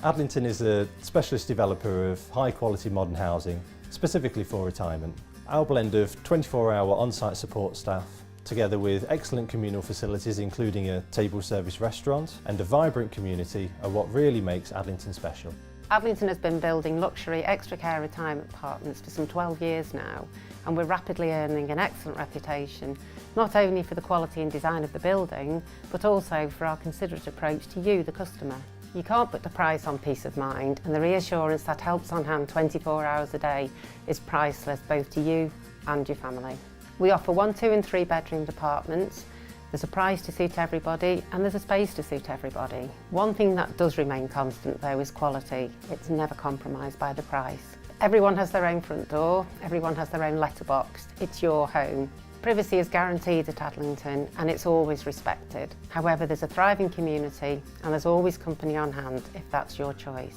Adlington is a specialist developer of high-quality modern housing, specifically for retirement. Our blend of 24-hour on-site support staff, together with excellent communal facilities including a table service restaurant and a vibrant community, are what really makes Adlington special. Adlington has been building luxury extra care retirement apartments for some 12 years now, and we're rapidly earning an excellent reputation, not only for the quality and design of the building, but also for our considerate approach to you, the customer. You can't put the price on peace of mind, and the reassurance that helps on hand 24 hours a day is priceless both to you and your family. We offer 1, 2 and 3 bedroomed apartments. There's a price to suit everybody and there's a space to suit everybody. One thing that does remain constant though is quality. It's never compromised by the price. Everyone has their own front door, everyone has their own letterbox. It's your home. Privacy is guaranteed at Adlington and it's always respected. However, there's a thriving community and there's always company on hand if that's your choice.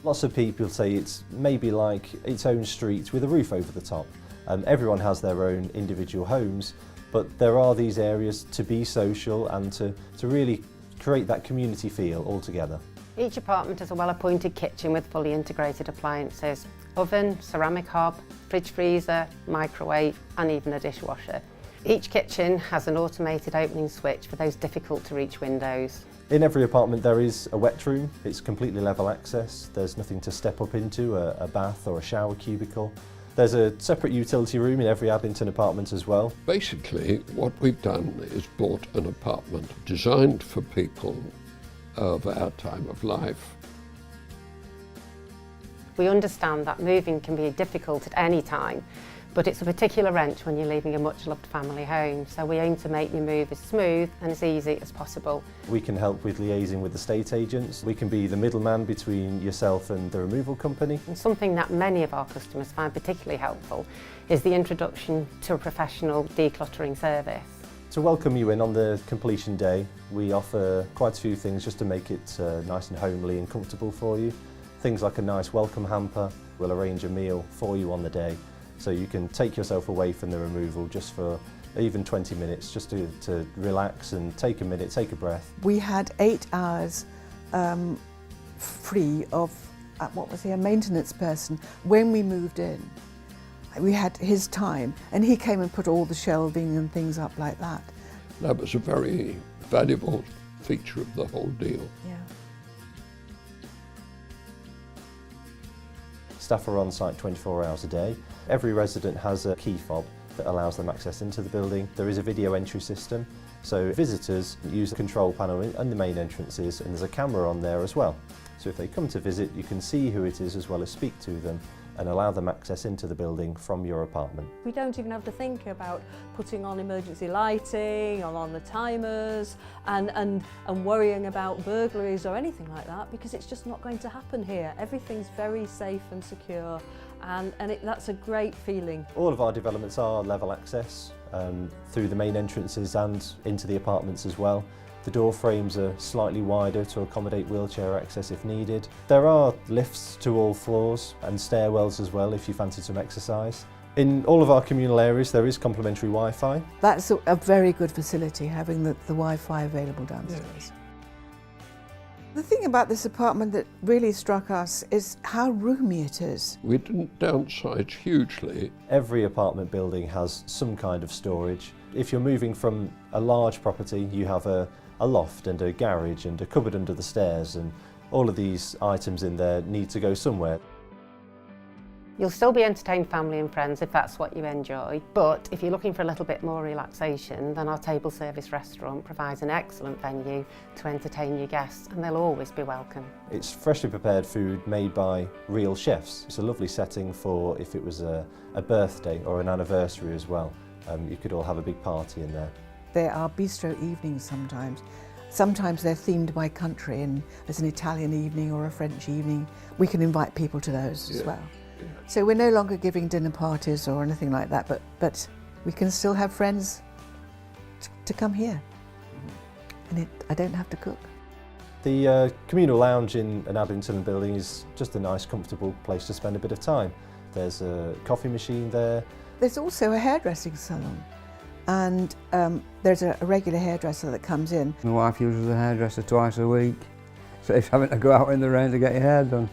Lots of people say it's maybe like its own street with a roof over the top. Everyone has their own individual homes, but there are these areas to be social and to really create that community feel all together. Each apartment has a well-appointed kitchen with fully integrated appliances: oven, ceramic hob, fridge freezer, microwave and even a dishwasher. Each kitchen has an automated opening switch for those difficult to reach windows. In every apartment there is a wet room. It's completely level access. There's nothing to step up into, a bath or a shower cubicle. There's a separate utility room in every Adlington apartment as well. Basically, what we've done is bought an apartment designed for people of our time of life. We understand that moving can be difficult at any time, but it's a particular wrench when you're leaving a much-loved family home, so we aim to make your move as smooth and as easy as possible. We can help with liaising with estate agents. We can be the middleman between yourself and the removal company. And something that many of our customers find particularly helpful is the introduction to a professional decluttering service. To welcome you in on the completion day, we offer quite a few things just to make it nice and homely and comfortable for you. Things like a nice welcome hamper. We'll arrange a meal for you on the day, so you can take yourself away from the removal just for even 20 minutes, just to relax and take a minute, take a breath. We had 8 hours free of, a maintenance person when we moved in. We had his time and he came and put all the shelving and things up like that. That was a very valuable feature of the whole deal. Yeah. Staff are on site 24 hours a day. Every resident has a key fob that allows them access into the building. There is a video entry system, so visitors use the control panel and the main entrances, and there's a camera on there as well. So if they come to visit, you can see who it is as well as speak to them and allow them access into the building from your apartment. We don't even have to think about putting on emergency lighting or on the timers and worrying about burglaries or anything like that, because it's just not going to happen here. Everything's very safe and secure, and that's a great feeling. All of our developments are level access through the main entrances and into the apartments as well. The door frames are slightly wider to accommodate wheelchair access if needed. There are lifts to all floors and stairwells as well if you fancy some exercise. In all of our communal areas there is complimentary Wi-Fi. That's a very good facility, having the Wi-Fi available downstairs. Yes. The thing about this apartment that really struck us is how roomy it is. We didn't downsize hugely. Every apartment building has some kind of storage. If you're moving from a large property, you have a loft and a garage and a cupboard under the stairs, and all of these items in there need to go somewhere. You'll still be entertaining family and friends if that's what you enjoy, but if you're looking for a little bit more relaxation, then our table service restaurant provides an excellent venue to entertain your guests, and they'll always be welcome. It's freshly prepared food made by real chefs. It's a lovely setting for if it was a birthday or an anniversary as well. You could all have a big party in there. There are bistro evenings sometimes. Sometimes they're themed by country, and there's an Italian evening or a French evening. We can invite people to those as well. Yeah. So we're no longer giving dinner parties or anything like that, but we can still have friends to come here. And I don't have to cook. The communal lounge in an Adlington building is just a nice, comfortable place to spend a bit of time. There's a coffee machine there. There's also a hairdressing salon, and there's a regular hairdresser that comes in. My wife uses a hairdresser twice a week, Saves having to go out in the rain to get your hair done.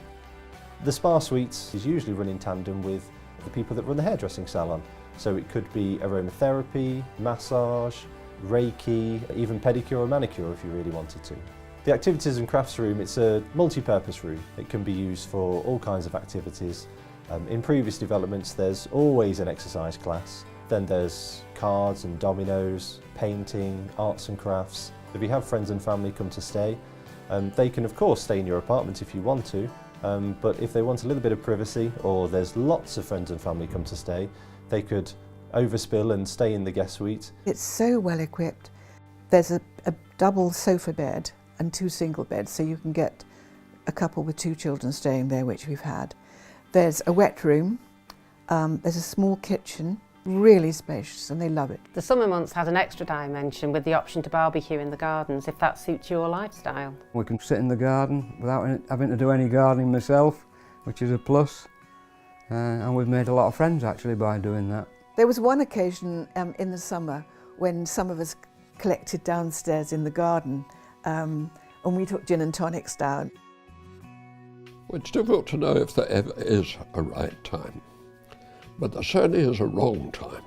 The spa suites is usually run in tandem with the people that run the hairdressing salon. So it could be aromatherapy, massage, Reiki, even pedicure or manicure if you really wanted to. The activities and crafts room, it's a multi-purpose room. It can be used for all kinds of activities. In previous developments there's always an exercise class. Then there's cards and dominoes, painting, arts and crafts. If you have friends and family come to stay, they can of course stay in your apartment if you want to, but if they want a little bit of privacy or there's lots of friends and family come to stay, they could overspill and stay in the guest suite. It's so well equipped. There's a double sofa bed and 2 single beds, so you can get a couple with 2 children staying there, which we've had. There's a wet room, there's a small kitchen, really spacious, and they love it. The summer months had an extra dimension with the option to barbecue in the gardens if that suits your lifestyle. We can sit in the garden without having to do any gardening myself, which is a plus. And we've made a lot of friends actually by doing that. There was one occasion in the summer when some of us collected downstairs in the garden and we took gin and tonics down. Well, it's difficult to know if there ever is a right time, but there certainly is a wrong time.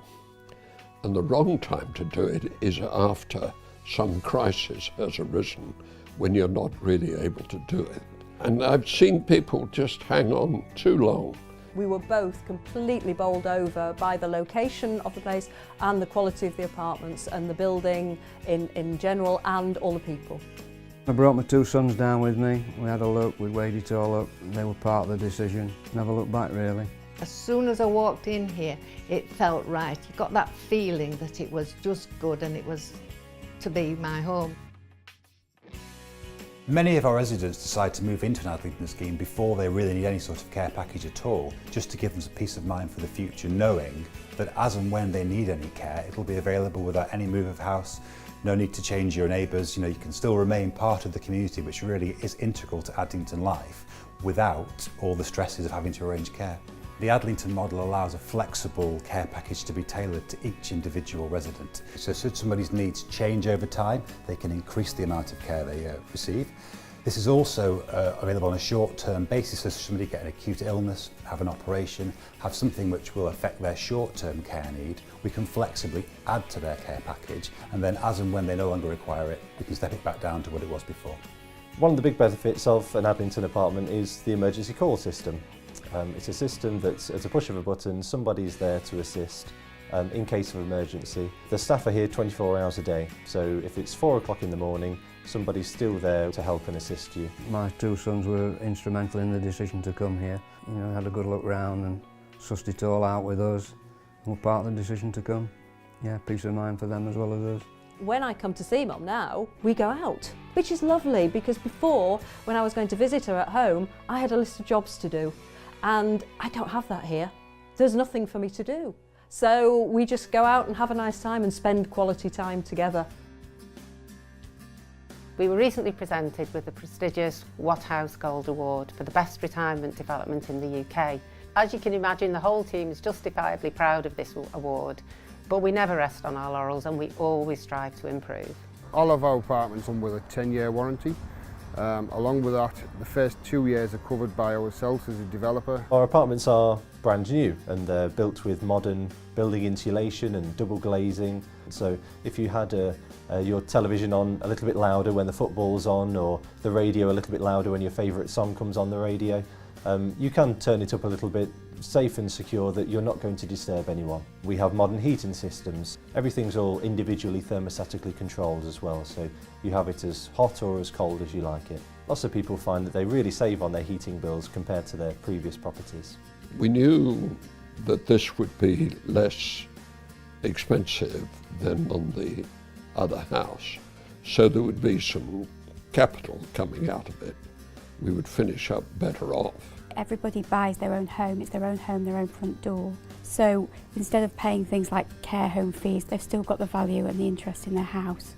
And the wrong time to do it is after some crisis has arisen when you're not really able to do it. And I've seen people just hang on too long. We were both completely bowled over by the location of the place and the quality of the apartments and the building in general and all the people. I brought my 2 sons down with me. We had a look, we weighed it all up, and they were part of the decision. Never looked back really. As soon as I walked in here, it felt right. You got that feeling that it was just good and it was to be my home. Many of our residents decide to move into an Adlington scheme before they really need any sort of care package at all, just to give them some peace of mind for the future, knowing that as and when they need any care, it'll be available without any move of house. No need to change your neighbours, you can still remain part of the community, which really is integral to Adlington life, without all the stresses of having to arrange care. The Adlington model allows a flexible care package to be tailored to each individual resident. So should somebody's needs change over time, they can increase the amount of care they receive. This is also available on a short-term basis, so should somebody get an acute illness, have an operation, have something which will affect their short-term care need, we can flexibly add to their care package, and then as and when they no longer require it, we can step it back down to what it was before. One of the big benefits of an Adlington apartment is the emergency call system. It's a system that at a push of a button somebody's there to assist in case of emergency. The staff are here 24 hours a day, so if it's 4 o'clock in the morning, somebody's still there to help and assist you. My 2 sons were instrumental in the decision to come here. Had a good look round and sussed it all out with us. And were part of the decision to come. Yeah, peace of mind for them as well as us. When I come to see Mum now, we go out, which is lovely because before, when I was going to visit her at home, I had a list of jobs to do. And I don't have that here. There's nothing for me to do. So we just go out and have a nice time and spend quality time together. We were recently presented with the prestigious Watthouse Gold Award for the best retirement development in the UK. As you can imagine, the whole team is justifiably proud of this award, but we never rest on our laurels and we always strive to improve. All of our apartments come with a 10-year warranty. Along with that, the first 2 years are covered by ourselves as a developer. Our apartments are brand new and they're built with modern building insulation and double glazing. So if you had your television on a little bit louder when the football's on, or the radio a little bit louder when your favourite song comes on the radio, you can turn it up a little bit, safe and secure that you're not going to disturb anyone. We have modern heating systems. Everything's all individually thermostatically controlled as well, so you have it as hot or as cold as you like it. Lots of people find that they really save on their heating bills compared to their previous properties. We knew that this would be less expensive than on the other house, so there would be some capital coming out of it. We would finish up better off. Everybody buys their own home, it's their own home, their own front door. So instead of paying things like care home fees, they've still got the value and the interest in their house.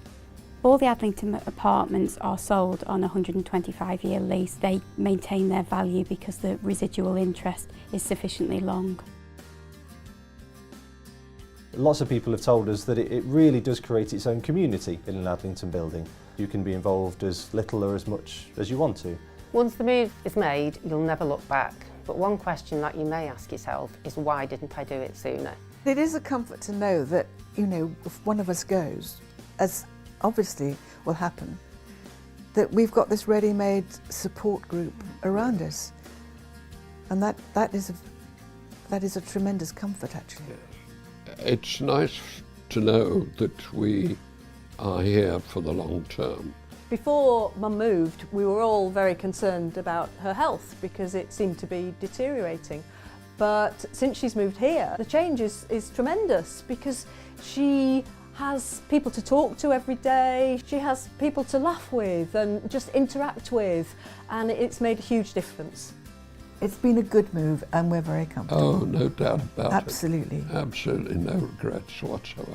All the Adlington apartments are sold on a 125-year lease. They maintain their value because the residual interest is sufficiently long. Lots of people have told us that it really does create its own community in an Adlington building. You can be involved as little or as much as you want to. Once the move is made, you'll never look back. But one question that you may ask yourself is, why didn't I do it sooner? It is a comfort to know that, you know, if one of us goes, as obviously will happen, that we've got this ready-made support group around us. And that is a tremendous comfort, actually. It's nice to know that we are here for the long term. Before Mum moved, we were all very concerned about her health because it seemed to be deteriorating. But since she's moved here, the change is tremendous because she has people to talk to every day, she has people to laugh with and just interact with, and it's made a huge difference. It's been a good move and we're very comfortable. Oh, no doubt about it. Absolutely. Absolutely no regrets whatsoever.